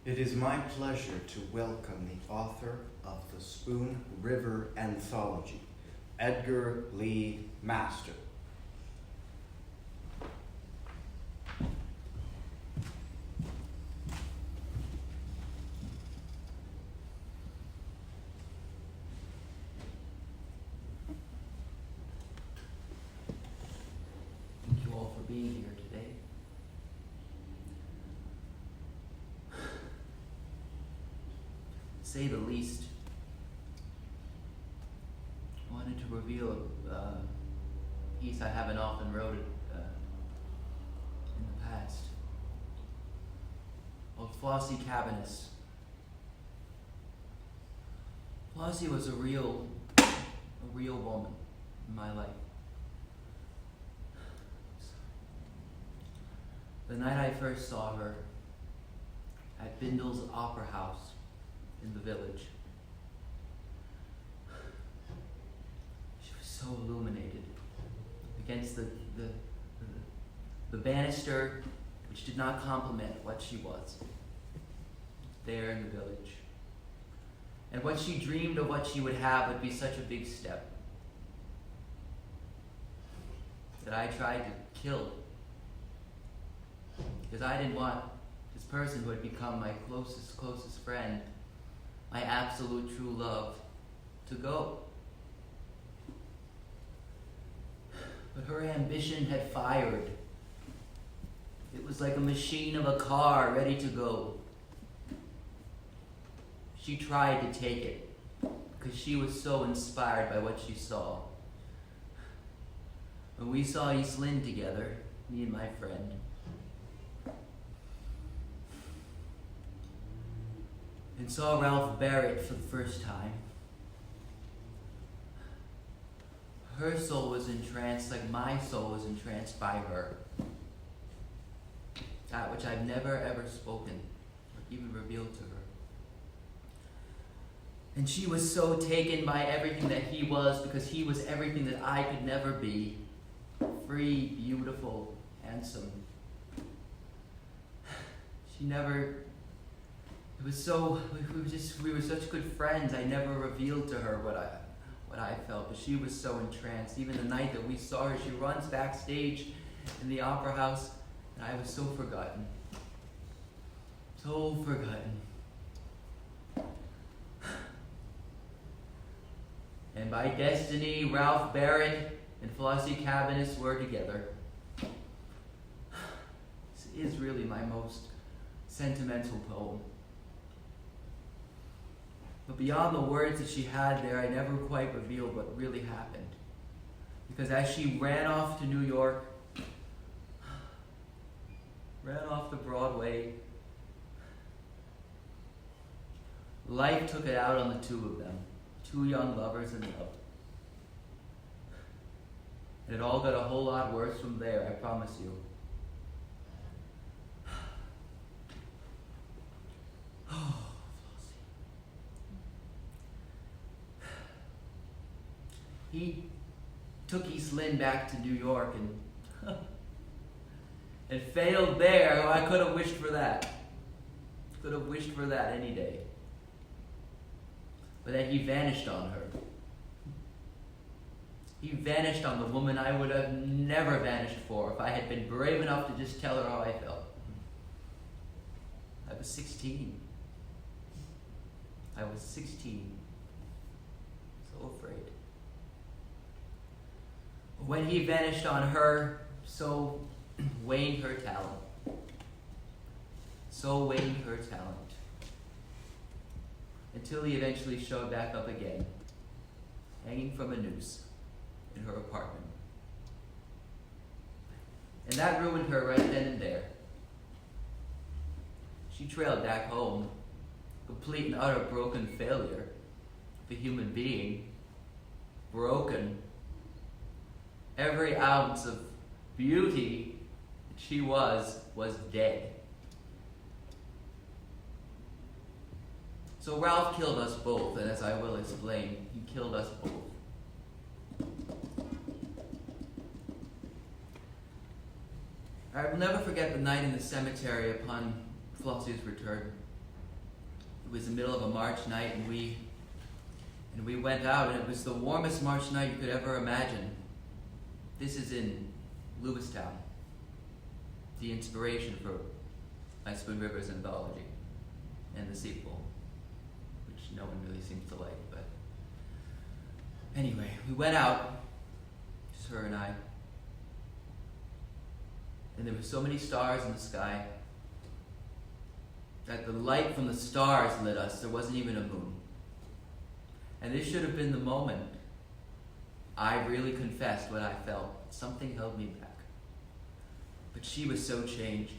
It is my pleasure to welcome the author of the Spoon River Anthology, Edgar Lee Master. Thank you all for being here today. To say the least, I wanted to reveal a piece I haven't often wrote in the past, called Flossie Cabanis. Flossie was a real woman in my life. The night I first saw her at Bindle's Opera House in the village, she was so illuminated against the banister, which did not complement what she was there in the village. And what she dreamed of what she would have would be such a big step that I tried to kill, because I didn't want this person who had become my closest friend, my absolute true love, to go. But her ambition had fired. It was like a machine of a car ready to go. She tried to take it because she was so inspired by what she saw. When we saw East Lynne together, me and my friend, and saw Ralph Barrett for the first time, her soul was entranced like my soul was entranced by her. That which I've never ever spoken or even revealed to her. And she was so taken by everything that he was, because he was everything that I could never be. Free, beautiful, handsome. She never... It was so... We were such good friends. I never revealed to her what I felt, but she was so entranced. Even the night that we saw her, she runs backstage in the opera house, and I was so forgotten. So forgotten. And by destiny, Ralph Barrett and Flossie Cabanis were together. This is really my most sentimental poem. But beyond the words that she had there, I never quite revealed what really happened. Because as she ran off to New York, ran off to Broadway, life took it out on the two of them. Two young lovers in love. And it all got a whole lot worse from there, I promise you. Oh, Flossie. He took East Lynne back to New York and failed there. Oh, I could have wished for that. Could have wished for that any day. But then he vanished on her. He vanished on the woman I would have never vanished for if I had been brave enough to just tell her how I felt. I was 16. I was 16. So afraid. When he vanished on her, so waned her talent. So waned her talent. Until he eventually showed back up again, hanging from a noose in her apartment. And that ruined her right then and there. She trailed back home, complete and utter broken failure of a human being. Broken. Every ounce of beauty that she was dead. So Ralph killed us both, and as I will explain, he killed us both. I will never forget the night in the cemetery upon Flossie's return. It was the middle of a March night, and we went out, and it was the warmest March night you could ever imagine. This is in Lewistown, the inspiration for my Spoon River's Anthology and the sequel, which no one really seems to like. But anyway, we went out, just her and I, and there were so many stars in the sky that the light from the stars lit us. There wasn't even a moon. And this should have been the moment I really confessed what I felt. Something held me back. But she was so changed.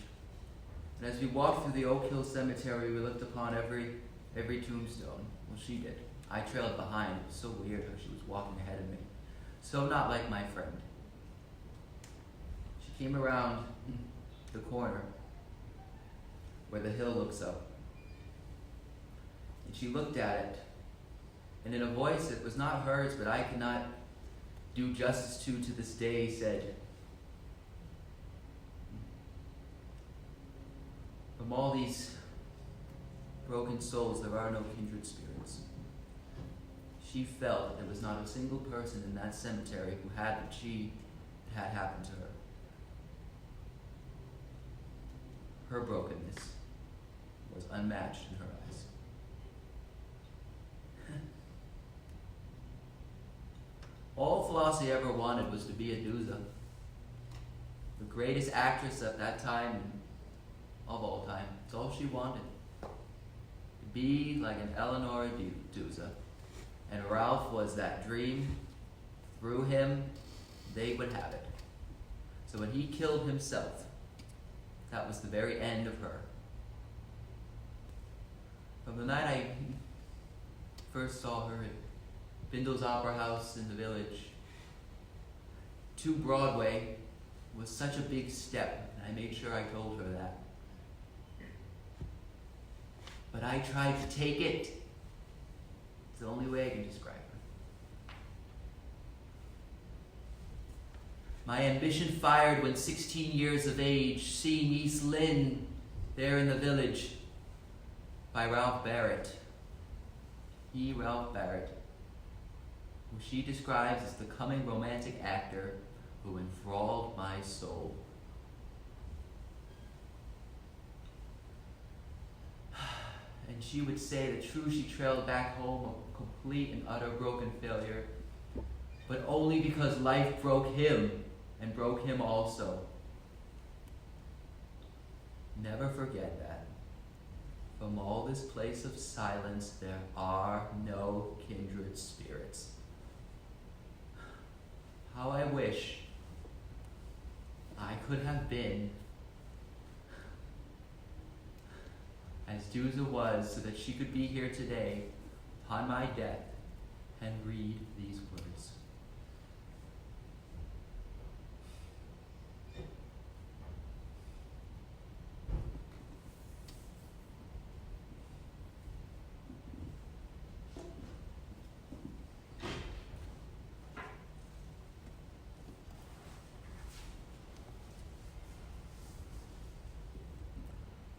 And as we walked through the Oak Hill Cemetery, we looked upon every tombstone. Well, she did. I trailed behind. It was so weird how she was walking ahead of me. So not like my friend. She came around the corner where the hill looks up. And she looked at it, and in a voice that was not hers, but I cannot do justice to this day, said, "From all these broken souls, there are no kindred spirits." She felt that there was not a single person in that cemetery who had what she had happened to her. Her brokenness was unmatched in her eyes. All Flossie ever wanted was to be a Dooza, the greatest actress at that time, of all time. It's all she wanted. To be like an Eleanor Dooza. And Ralph was that dream. Through him, they would have it. So when he killed himself, that was the very end of her. From the night I first saw her at Bindle's Opera House in the Village to Broadway was such a big step, and I made sure I told her that. But I tried to take it. It's the only way I can describe her. My ambition fired when 16 years of age, seeing East Lynne there in the Village by Ralph Barrett. Ralph Barrett, who she describes as the coming romantic actor who enthralled my soul. And she would say that true, she trailed back home a complete and utter broken failure, but only because life broke him and broke him also. Never forget that. From all this place of silence, there are no kindred spirits. How I wish I could have been as Dooza was, so that she could be here today upon my death and read these words.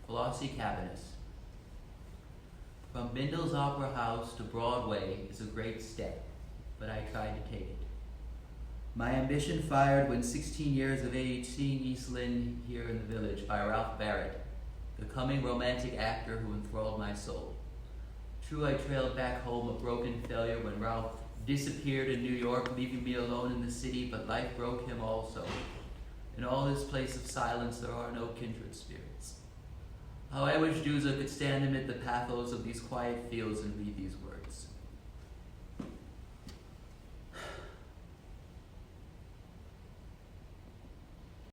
Flossie Cabanis. From Bindle's Opera House to Broadway is a great step, but I tried to take it. My ambition fired when 16 years of age, seeing East Lynne here in the Village by Ralph Barrett, the coming romantic actor who enthralled my soul. True, I trailed back home a broken failure when Ralph disappeared in New York, leaving me alone in the city, but life broke him also. In all this place of silence, there are no kindred spirits. How I wish Dooza could stand amid the pathos of these quiet fields and read these words.